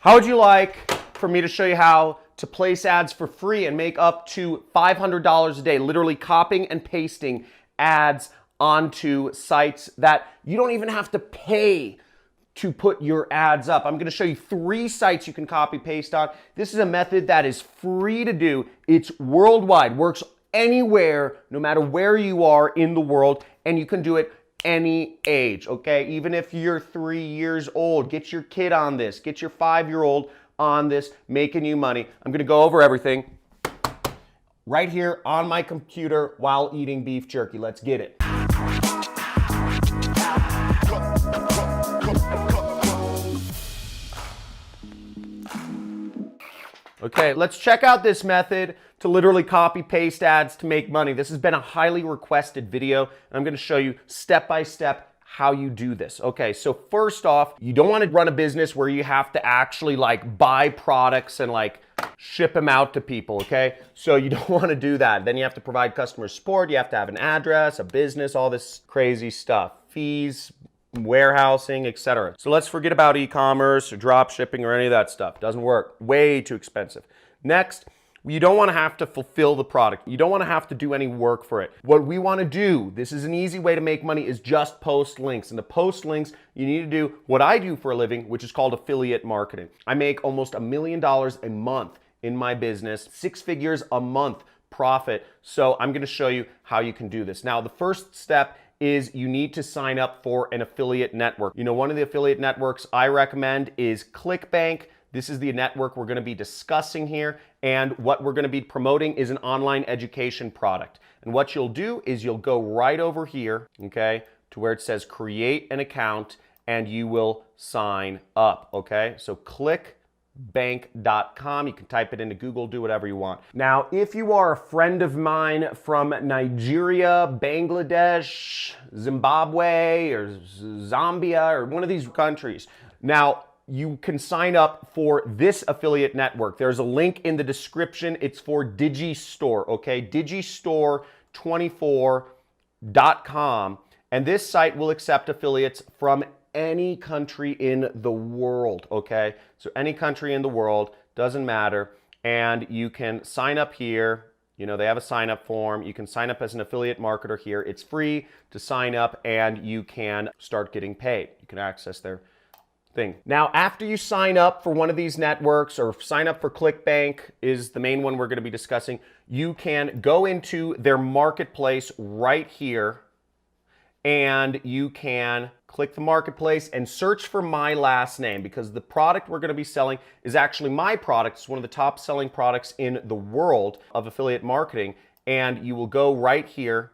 How would you like for me to show you how to place ads for free and make up to $500 a day, literally copying and pasting ads onto sites that you don't even have to pay to put your ads up? I'm going to show you 3 sites you can copy paste on. This is a method that is free to do. It's worldwide, works anywhere, no matter where you are in the world, and you can do it any age, okay? Even if you're 3 years old, get your kid on this, get your 5-year-old on this, making you money. I'm going to go over everything right here on my computer while eating beef jerky. Let's get it. Okay, let's check out this method to literally copy paste ads to make money. This has been a highly requested video, and I'm going to show you step by step how you do this. Okay, so first off, you don't want to run a business where you have to actually like buy products and like ship them out to people, okay? So you don't want to do that. Then you have to provide customer support, you have to have an address, a business, all this crazy stuff, fees, warehousing, etc. So let's forget about e-commerce or drop shipping or any of that stuff. Doesn't work. Way too expensive. Next, you don't want to have to fulfill the product. You don't want to have to do any work for it. What we want to do, this is an easy way to make money, is just post links. And to post links, you need to do what I do for a living, which is called affiliate marketing. I make almost $1 million a month in my business, 6 figures a month profit. So I'm going to show you how you can do this. Now, the first step is you need to sign up for an affiliate network. You know, one of the affiliate networks I recommend is ClickBank. This is the network we're going to be discussing here, and what we're going to be promoting is an online education product. And what you'll do is you'll go right over here, okay, to where it says create an account, and you will sign up, okay? So clickbank.com. You can type it into Google, do whatever you want. Now, if you are a friend of mine from Nigeria, Bangladesh, Zimbabwe, or Zambia, or one of these countries, now you can sign up for this affiliate network. There's a link in the description. It's for Digistore, okay? Digistore24.com. And this site will accept affiliates from any country in the world, okay? So any country in the world, doesn't matter. And you can sign up here. You know, they have a sign up form. You can sign up as an affiliate marketer here. It's free to sign up, and you can start getting paid. You can access their thing. Now, after you sign up for one of these networks, or sign up for ClickBank is the main one we're going to be discussing, you can go into their marketplace right here, and you can click the marketplace and search for my last name, because the product we're going to be selling is actually my product. It's one of the top selling products in the world of affiliate marketing. And you will go right here.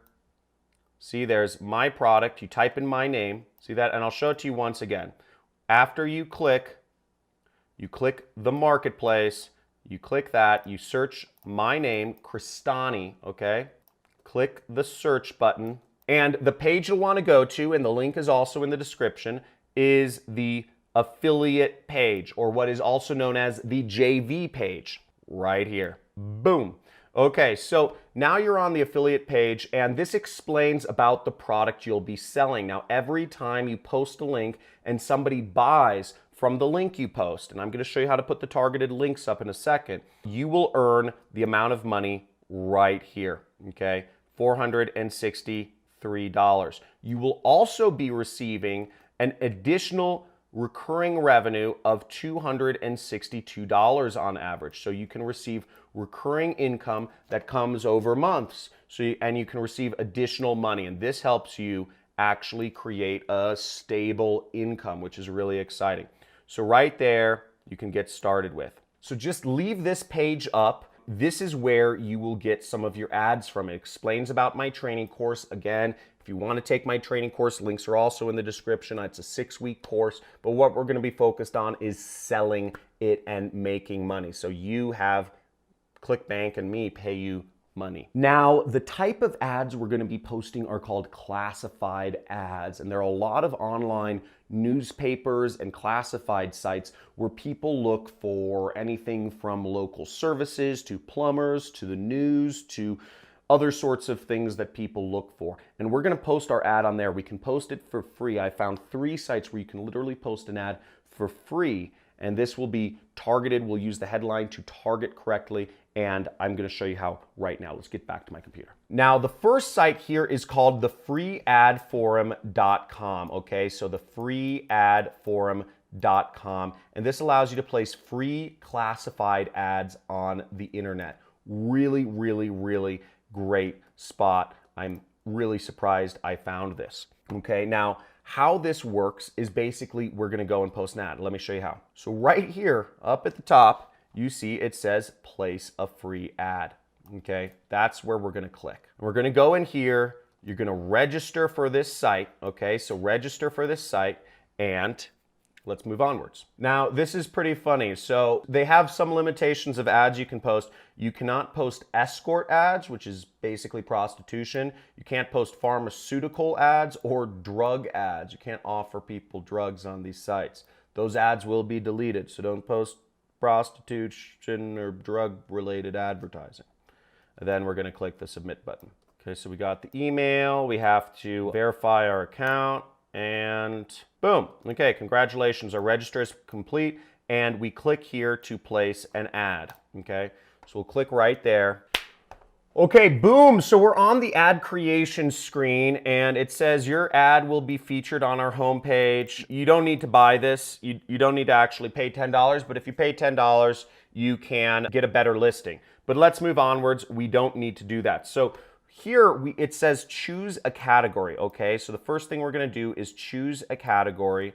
See, there's my product. You type in my name. See that? And I'll show it to you once again. After you click the marketplace, you click that, you search my name, Crestani, okay? Click the search button. And the page you'll want to go to, and the link is also in the description, is the affiliate page, or what is also known as the JV page, right here. Boom. Okay, so now you're on the affiliate page, and this explains about the product you'll be selling. Now, every time you post a link and somebody buys from the link you post, and I'm going to show you how to put the targeted links up in a second, you will earn the amount of money right here, okay? $463. You will also be receiving an additional recurring revenue of $262 on average. So you can receive recurring income that comes over months. And you can receive additional money. And this helps you actually create a stable income, which is really exciting. So right there, you can get started with. So just leave this page up. This is where you will get some of your ads from. It explains about my training course. Again, if you want to take my training course, links are also in the description. It's a 6-week course, but what we're going to be focused on is selling it and making money. So you have ClickBank and me pay you money. Now, the type of ads we're going to be posting are called classified ads, and there are a lot of online newspapers and classified sites where people look for anything from local services to plumbers to the news to other sorts of things that people look for. And we're going to post our ad on there. We can post it for free. I found 3 sites where you can literally post an ad for free, and this will be targeted. We'll use the headline to target correctly, and I'm going to show you how right now. Let's get back to my computer. Now, the first site here is called the freeadforum.com, okay? So the freeadforum.com, and this allows you to place free classified ads on the internet. Really, really, really great spot. I'm really surprised I found this. Okay, now how this works is basically we're going to go and post an ad. Let me show you how. So right here up at the top, you see it says place a free ad. Okay, that's where we're going to click. We're going to go in here. You're going to register for this site. Okay, so register for this site, and let's move onwards. Now, this is pretty funny. So they have some limitations of ads you can post. You cannot post escort ads, which is basically prostitution. You can't post pharmaceutical ads or drug ads. You can't offer people drugs on these sites. Those ads will be deleted, so don't post prostitution or drug-related advertising. And then we're going to click the submit button. Okay, so we got the email. We have to verify our account. And boom. Okay, congratulations. Our register is complete. And we click here to place an ad. Okay, so we'll click right there. Okay, boom. So we're on the ad creation screen, and it says your ad will be featured on our homepage. You don't need to buy this. You don't need to actually pay $10, but if you pay $10, you can get a better listing. But let's move onwards. We don't need to do that. So here it says choose a category, okay? So the first thing we're going to do is choose a category.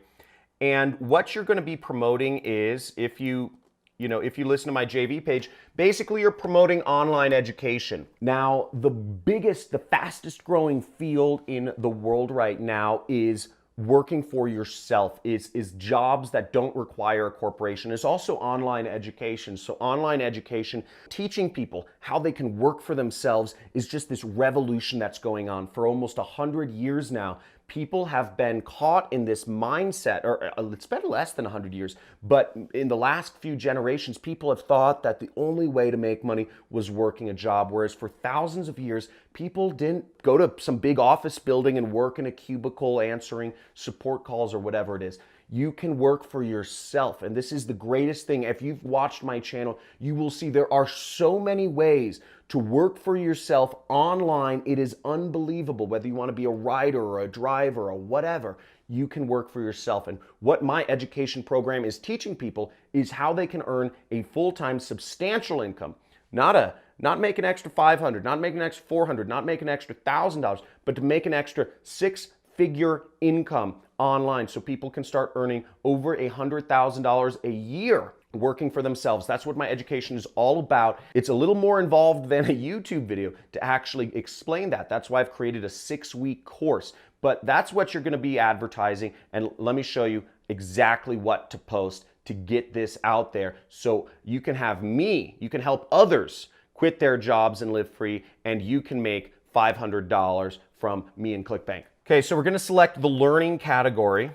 And what you're going to be promoting is, if you listen to my JV page, basically you're promoting online education. Now, the fastest growing field in the world right now is working for yourself, is jobs that don't require a corporation. It's also online education. So online education, teaching people how they can work for themselves, is just this revolution that's going on. For almost 100 years now, people have been caught in this mindset, or it's been less than 100 years, but in the last few generations, people have thought that the only way to make money was working a job, whereas for thousands of years, people didn't go to some big office building and work in a cubicle answering support calls or whatever it is. You can work for yourself, and this is the greatest thing. If you've watched my channel, you will see there are so many ways to work for yourself online. It is unbelievable. Whether you want to be a writer or a driver or whatever, you can work for yourself. And what my education program is teaching people is how they can earn a full-time substantial income. Not make an extra $500, not make an extra $400, not make an extra $1,000, but to make an extra six-figure income online, so people can start earning over $100,000 a year working for themselves. That's what my education is all about. It's a little more involved than a YouTube video to actually explain that. That's why I've created a 6-week course. But that's what you're going to be advertising, and let me show you exactly what to post to get this out there, so you can have me, you can help others quit their jobs and live free, and you can make $500 from me and ClickBank. Okay, so we're going to select the learning category,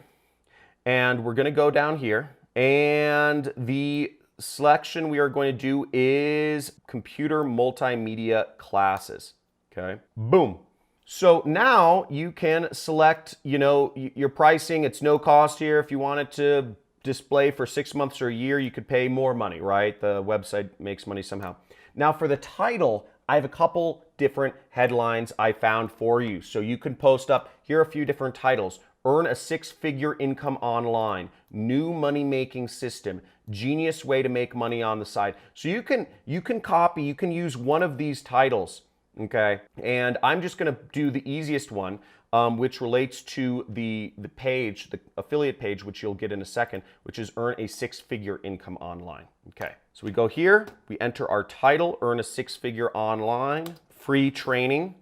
and we're going to go down here, and the selection we are going to do is computer multimedia classes. Okay, boom. So now you can select, your pricing. It's no cost here. If you want it to display for 6 months or a year, you could pay more money, right? The website makes money somehow. Now for the title, I have a couple different headlines I found for you. So you can post up, here are a few different titles. Earn a 6-figure income online, new money-making system, genius way to make money on the side. So you can use one of these titles, okay? And I'm just gonna do the easiest one, which relates to the page, the affiliate page, which you'll get in a second, which is earn a 6-figure income online. Okay, so we go here, we enter our title, earn a 6-figure online, free training,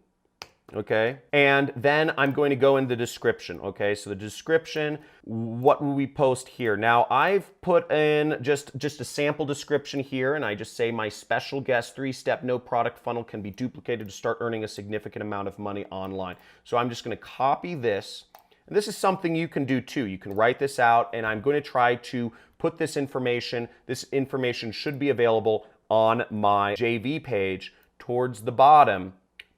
okay? And then I'm going to go in the description, okay? So the description, what will we post here? Now I've put in just a sample description here, and I just say my special guest 3-step no product funnel can be duplicated to start earning a significant amount of money online. So I'm just gonna copy this, and this is something you can do too. You can write this out, and I'm going to try to put this information should be available on my JV page towards the bottom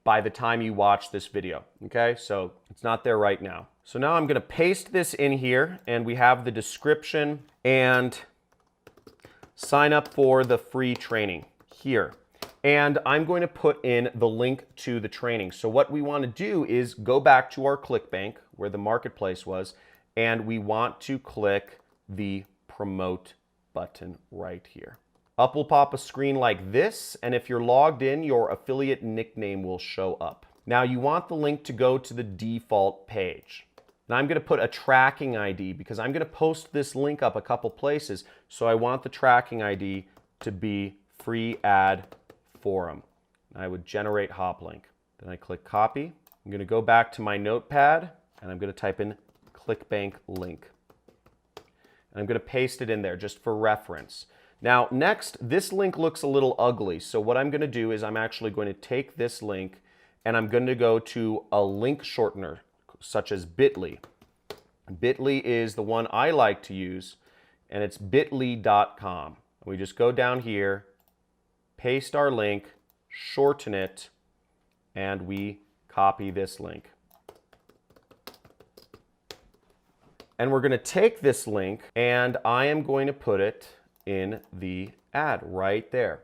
by the time you watch this video, okay? So it's not there right now. So now I'm gonna paste this in here, and we have the description, and sign up for the free training here. And I'm going to put in the link to the training. So what we want to do is go back to our ClickBank where the marketplace was, and we want to click the promote button right here. Up will pop a screen like this, and if you're logged in, your affiliate nickname will show up. Now you want the link to go to the default page. Now I'm going to put a tracking ID because I'm going to post this link up a couple places, so I want the tracking ID to be free ad forum. I would generate hop link. Then I click copy. I'm going to go back to my notepad and I'm going to type in ClickBank link. And I'm going to paste it in there just for reference. Now next, this link looks a little ugly. So what I'm going to do is I'm actually going to take this link and I'm going to go to a link shortener such as bit.ly. Bit.ly is the one I like to use, and it's bit.ly.com. We just go down here, paste our link, shorten it, and we copy this link. And we're going to take this link and I am going to put it in the ad right there.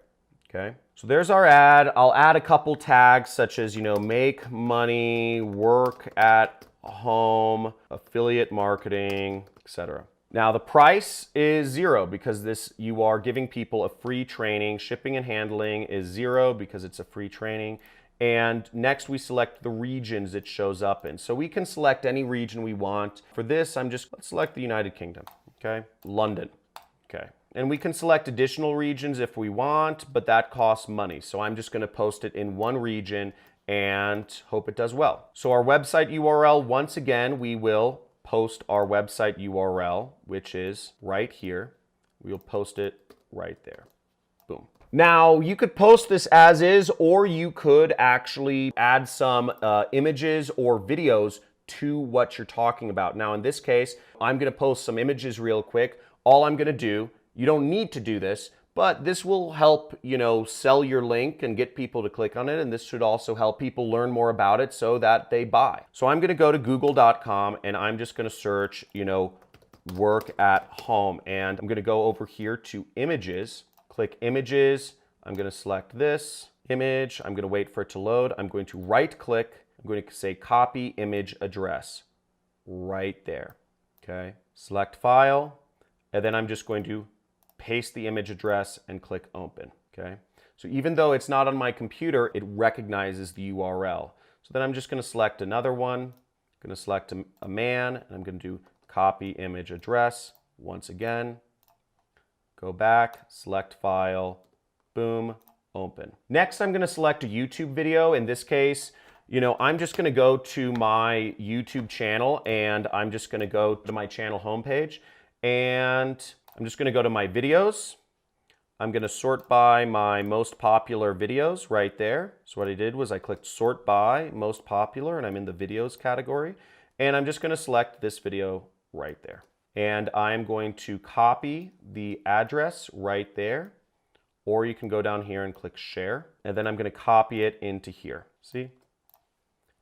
Okay, so there's our ad. I'll add a couple tags such as, make money, work at home, affiliate marketing, etc. Now the price is $0 because you are giving people a free training. Shipping and handling is $0 because it's a free training. And next we select the regions it shows up in. So we can select any region we want. For this, let's select the United Kingdom, okay? London, okay? And we can select additional regions if we want, but that costs money. So I'm just gonna post it in one region and hope it does well. So our website URL, once again, we will post our website URL, which is right here. We'll post it right there, boom. Now, you could post this as is, or you could actually add some images or videos to what you're talking about. Now, in this case, I'm going to post some images real quick. All I'm going to do, you don't need to do this, but this will help, sell your link and get people to click on it. And this should also help people learn more about it so that they buy. So I'm going to go to google.com and I'm just going to search, work at home. And I'm going to go over here to images. Click images, I'm going to select this image, I'm going to wait for it to load, I'm going to right click, I'm going to say copy image address, right there, okay? Select file, and then I'm just going to paste the image address and click open, okay? So even though it's not on my computer, it recognizes the URL. So then I'm just going to select another one, I'm going to select a man, and I'm going to do copy image address once again. Go back, select file, boom, open. Next, I'm going to select a YouTube video. In this case, I'm just going to go to my YouTube channel and I'm just going to go to my channel homepage and I'm just going to go to my videos. I'm going to sort by my most popular videos right there. So what I did was I clicked sort by most popular and I'm in the videos category. And I'm just going to select this video right there. And I'm going to copy the address right there, or you can go down here and click share, and then I'm going to copy it into here. See?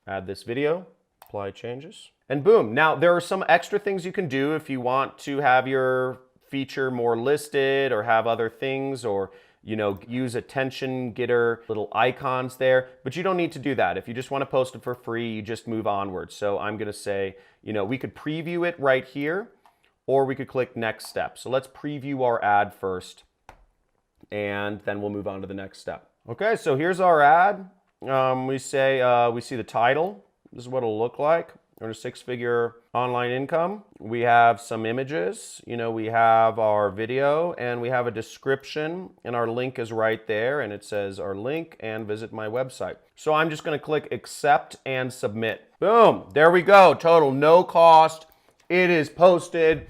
Add this video, apply changes, and boom. Now there are some extra things you can do if you want to have your feature more listed or have other things, or use attention getter little icons there, but you don't need to do that. If you just want to post it for free, you just move onward. So I'm going to say, we could preview it right here, or we could click next step. So let's preview our ad first, and then we'll move on to the next step. Okay, so here's our ad. We see the title. This is what it'll look like. Earn a six-figure online income. We have some images. We have our video, and we have a description, and our link is right there, and it says our link and visit my website. So I'm just going to click accept and submit. Boom, there we go. Total, no cost. It is posted.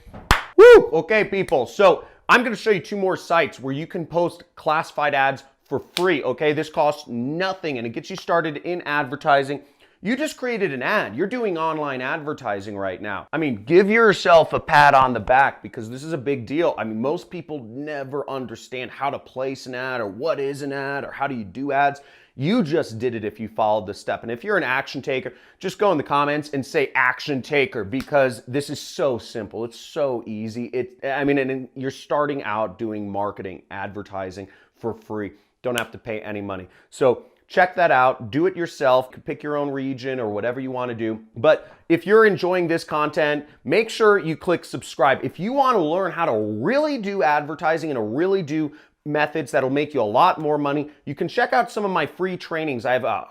Woo! Okay, people. So I'm going to show you two more sites where you can post classified ads for free. Okay, this costs nothing and it gets you started in advertising. You just created an ad. You're doing online advertising right now. I mean, give yourself a pat on the back because this is a big deal. I mean, most people never understand how to place an ad or what is an ad or how do you do ads. You just did it if you followed this step. And if you're an action taker, just go in the comments and say action taker, because this is so simple. It's so easy. And you're starting out doing marketing, advertising for free. Don't have to pay any money. So check that out. Do it yourself. Pick your own region or whatever you want to do. But if you're enjoying this content, make sure you click subscribe. If you want to learn how to really do advertising and to really do methods that'll make you a lot more money, you can check out some of my free trainings. I have a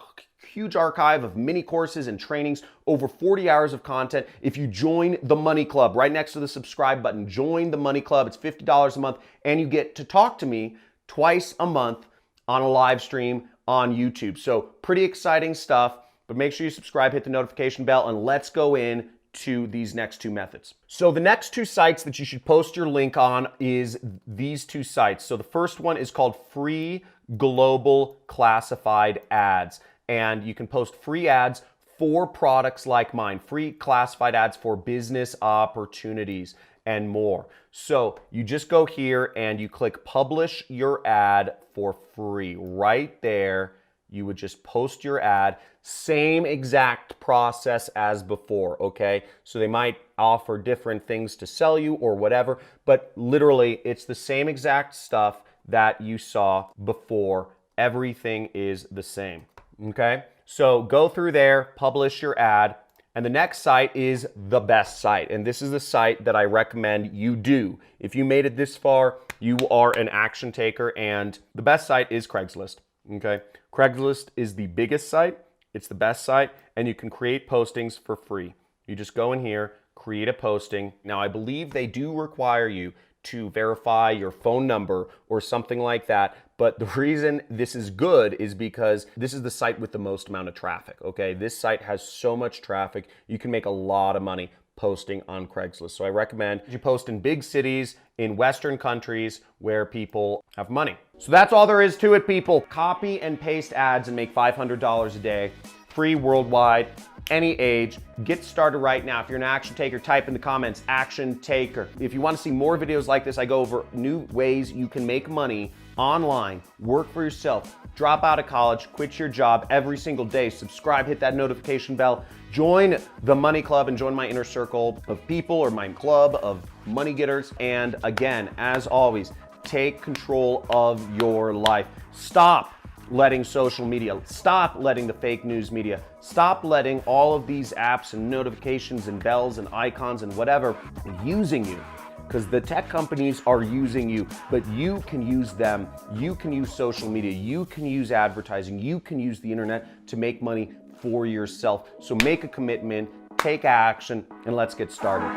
huge archive of mini courses and trainings, over 40 hours of content. If you join the Money Club, right next to the subscribe button, join the Money Club. It's $50 a month, and you get to talk to me twice a month on a live stream on YouTube. So pretty exciting stuff, but make sure you subscribe, hit the notification bell, and let's go in to these next two methods. So the next two sites that you should post your link on is these two sites. So the first one is called Free Global Classified Ads, and you can post free ads for products like mine, free classified ads for business opportunities and more. So you just go here and you click publish your ad for free. Right there, you would just post your ad. Same exact process as before, okay? So they might offer different things to sell you or whatever, but literally it's the same exact stuff that you saw before. Everything is the same, okay? So go through there, publish your ad. And the next site is the best site. And this is the site that I recommend you do. If you made it this far, you are an action taker. And the best site is Craigslist, okay? Craigslist is the biggest site. It's the best site. And you can create postings for free. You just go in here, create a posting. Now, I believe they do require you to verify your phone number or something like that. But the reason this is good is because this is the site with the most amount of traffic, okay? This site has so much traffic, you can make a lot of money posting on Craigslist. So I recommend you post in big cities, in Western countries where people have money. So that's all there is to it, people. Copy and paste ads and make $500 a day, free worldwide, any age. Get started right now. If you're an action taker, type in the comments, action taker. If you want to see more videos like this, I go over new ways you can make money online, work for yourself, drop out of college, quit your job every single day. Subscribe, hit that notification bell, join the Money Club and join my inner circle of people, or my club of money getters. And again, as always, take control of your life. Stop letting social media, stop letting the fake news media, stop letting all of these apps and notifications and bells and icons and whatever using you. Because the tech companies are using you, but you can use them. You can use social media. You can use advertising. You can use the internet to make money for yourself. So make a commitment, take action, and let's get started.